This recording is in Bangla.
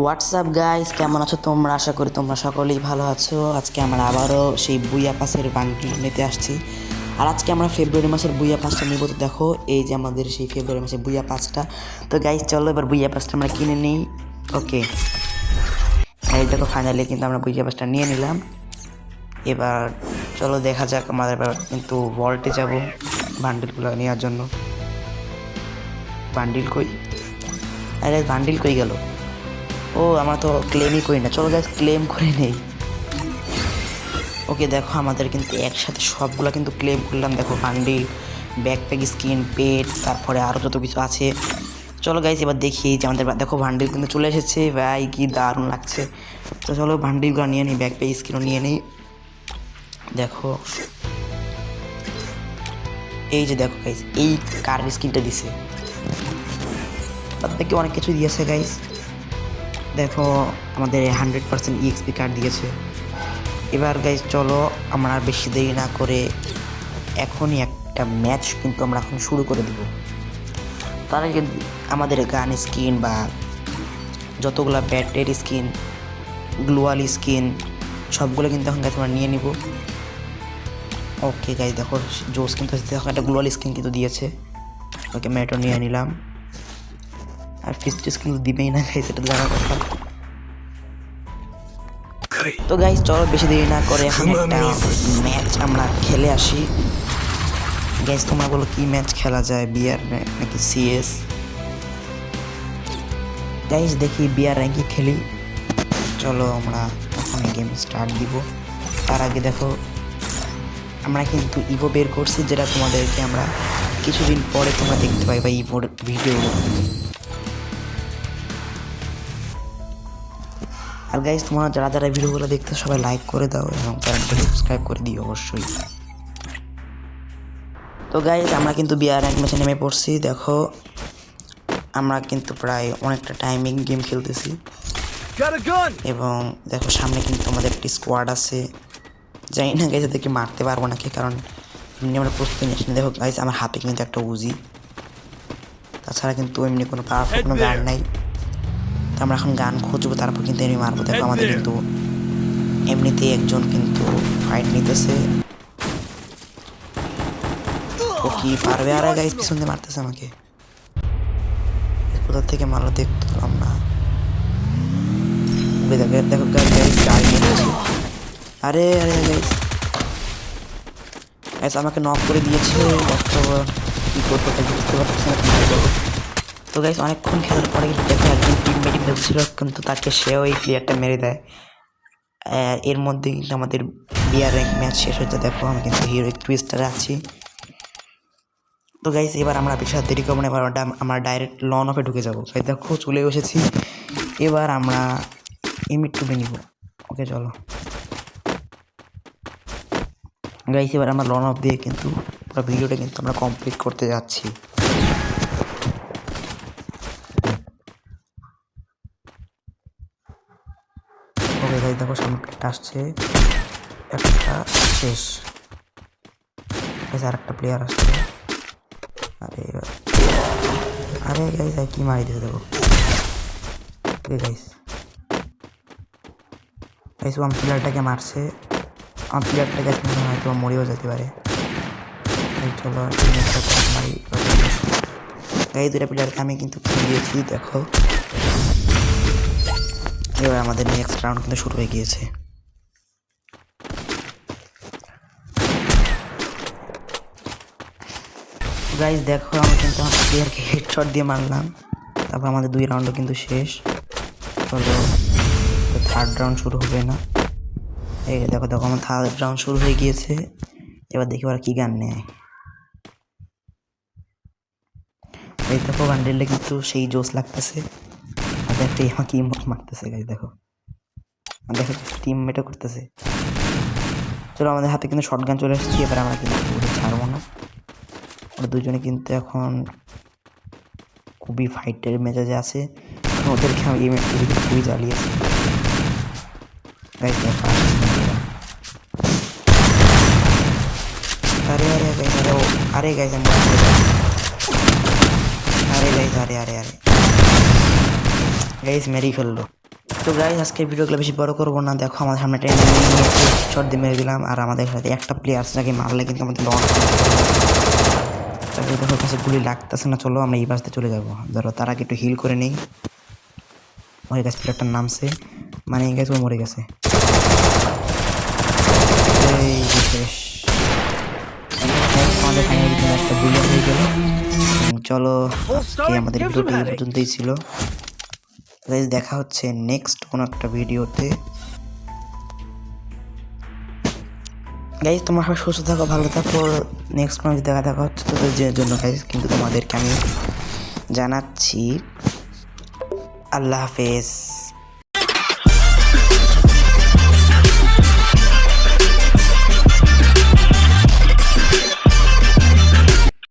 হোয়াটসঅ্যাপ গাইস, কেমন আছো তোমরা? আশা করি তোমরা সকলেই ভালো আছো। আজকে আমরা আবারও সেই বুইয়া পাসের বান্ডিল নিতে আসছি। আর আজকে আমরা ফেব্রুয়ারি মাসের বুইয়া পাসটা নিব। তো দেখো, এই যে আমাদের সেই ফেব্রুয়ারি মাসের বুইয়া পাসটা। তো গাইস চলো এবার বুইয়া পাসটা আমরা কিনে নিই। ওকে, এই দেখো ফাইনালি কিন্তু আমরা বুইয়া পাসটা নিয়ে নিলাম। এবার চলো দেখা যাক, আমাদের এবার কিন্তু ভল্টে যাব বান্ডিলগুলো নেওয়ার জন্য। বান্ডিল কই? আরে বান্ডিল কই গেল? ও, আমরা তো ক্লেমই করি না। চলো গাইস ক্লেম করে নেই। ওকে দেখো, আমাদের কিন্তু একসাথে সবগুলো কিন্তু ক্লেম করলাম। দেখো বান্ডিল, ব্যাকপ্যাক, স্কিন, পেট, তারপরে আরও যত কিছু আছে। চলো গাইস এবার দেখি যে আমাদের দেখো বান্ডিল কিন্তু চলে এসেছে। ভাই কি দারুণ লাগছে। তো চলো বান্ডিলগুলো নিয়ে নিই, ব্যাকপ্যাক, স্কিনও নিয়ে নিই। দেখো এই যে দেখো গাইস, এই কার স্কিনটা দিছে, তার থেকে অনেক কিছু দিয়েছে গাইস। দেখো আমাদের 100% EXP কার্ড দিয়েছে। এবার গাইজ চলো আমরা আর বেশি দেরি না করে এখনই একটা ম্যাচ কিন্তু আমরা এখন শুরু করে দিব। তার আগে আমাদের গান স্কিন বা যতগুলো ব্যাটের স্কিন, গ্লোয়াল স্কিন, সবগুলো কিন্তু এখন গাইজ আমরা নিয়ে নিব। ওকে গাইজ দেখো জোস কিন্তু এখন একটা গ্লোয়াল স্কিন কিন্তু দিয়েছে। ওকে ম্যাটও নিয়ে নিলাম। আর ফিস্ট স্কিন দিবেই না গাইজ, এটা জানার কথা। তো গাইজ চলো বেশি দেরি না করে এখন একটা ম্যাচ আমরা খেলে আসি। গাইজ তোমরা বলো কি ম্যাচ খেলা যায়, বিআর নাকি CS? গাইজ দেখি বিআর র্যাঙ্কে খেলি। চলো আমরা এখন গেম স্টার্ট দিব। তার আগে দেখো আমরা কিন্তু ইভো বের করছি, যেটা তোমাদেরকে আমরা কিছুদিন পরে তোমরা দেখতে পাইবা ইভোর ভিডিও। আর গাইজ তোমরা যারা যারা ভিডিওগুলো দেখতে সবাই লাইক করে দাও এবং চ্যানেলটা সাবস্ক্রাইব করে দিও অবশ্যই। তো গাইজ আমরা কিন্তু বিআর র্যাঙ্ক ম্যাচে নেমে পড়ছি। দেখো আমরা কিন্তু প্রায় অনেকটা টাইমিং গেম খেলতেছি এবং দেখো সামনে কিন্তু আমাদের একটি স্কোয়াড আছে। জানি না গাইজ এদেরকে মারতে পারবো নাকি, কারণ এমনি আমরা প্রস্তুতি নিচ্ছি না। দেখো গাইজ আমার হাতে কিন্তু একটা উজি, তাছাড়া কিন্তু এমনি কোনো পাওয়ারফুল কোনো গান নাই। তো আমরা এখন গান খুঁজবো, তারপর কিন্তু এমনি মারবো। দেখো আমাদের কিন্তু এমনিতেই একজন কিন্তু ফাইট নিতেছে। ও কি পারবে? আর গাইজ পিছন দিয়ে মারতেছে আমাকে। কোথা থেকে মারলো দেখতে পেলাম না। দেখো গাইজ গাড়ি নিয়েছে। আরে আরে গাইজ আমাকে নক করে দিয়েছে। দেখো কি করবো বুঝতে পারছি না। তো গাইজ অনেকক্ষণ খেলার পরে কিন্তু দেখো একজন টিমমেটই খেলছিল, কিন্তু তাকে সেও এই প্লেয়ারটা মেরে দেয়। এর মধ্যে কিন্তু আমাদের বিআর র্যাঙ্ক ম্যাচ শেষ হচ্ছে। দেখো আমি কিন্তু হিরো টুইস্টারে আছি। তো গাইজ এবার আমরা বেশি দেরি করবো না, এবার আমরা ডাইরেক্ট লন অফে ঢুকে যাবো। তাই দেখো চলে এসেছি। এবার আমরা M2 নিব। ওকে চলো গাইজ, এবার আমরা লন অফ দিয়ে কিন্তু পুরো ভিডিওটা কিন্তু আমরা কমপ্লিট করতে যাচ্ছি। ওকে গাইজ দেখো সামনে প্লেয়ারটা আসছে, একটা শেষ। আর একটা প্লেয়ার আসছে। আরে আরে গাইজ কি মারি দিয়েছে দেখো। ওকে গাইজ গাইজ আমার প্লেয়ারটাকে মারছে। আমার প্লেয়ারটাকে মনে হয় হয়তো মরেও যেতে পারে। চলো মারি। এই দুটা প্লেয়ারকে আমি কিন্তু কিনে দিয়েছি। দেখো এবার আমাদের নেক্সট রাউন্ড কিন্তু শুরু হয়ে গিয়েছে। গাইজ দেখো আমি কিন্তু আমার প্লেয়ারকে হেডশট দিয়ে মারলাম। তারপর আমাদের 2 রাউন্ডও কিন্তু শেষ। চলো থার্ড রাউন্ড শুরু হবে না। এই দেখো দেখো আমার থার্ড রাউন্ড শুরু হয়ে গিয়েছে। এবার দেখি ওরা কি গান নেয়। এই দেখো বান্ডেলটা কিন্তু সেই জোস লাগতেছে। আর দেখো আমাকে ইমোট মারতেছে। গাইজ দেখো দেখো টিমমেটও করতেছে। চলো আমাদের হাতে কিন্তু শর্ট গান চলে এসেছি। এবার আমরা কিন্তু ছাড়বো না। ওরা দুজনে কিন্তু এখন খুবই ফাইটের মেজাজে আছে। ওদেরকে আমি খুবই জ্বালিয়েছি। আরে আরে আরে গাইজ আমি আরে গাইজ আরে আরে আরে গাইজ মেরেই ফেললো। তো গাইস আজকে ভিডিওগুলো বেশি বড় করবো না। দেখো আমাদের সামনে একটা শর্ট দিয়ে মেরে দিলাম, আর আমাদের সাথে একটা প্লেয়ার যাকে মারলে কিন্তু আমাদের লঞ্চ। তারপরে দেখো কাছে গুলি লাগতেছে না, চলো আমরা এই পাশে চলে যাবো। ধরো তার আগে একটু হিল করে নেই। ওই গাছ প্লেয়ারটার নামছে, মানে গেছে, ও মরে গেছে। আমাদের ফাইনালি ম্যাচটা বুলিয়ান হয়ে গেল। চলো আজকে আমাদের ভিডিওটা এই পর্যন্তই ছিল। গাইস দেখা হচ্ছে নেক্সট কোনো একটা ভিডিওতে। গাইস তোমরা সবাই সুস্থ থাকো, ভালো থাকো। নেক্সট কোনো দেখা হচ্ছে তোদের জন্য গাইস, কিন্তু তোমাদেরকে আমি জানাচ্ছি আল্লাহ হাফেজ।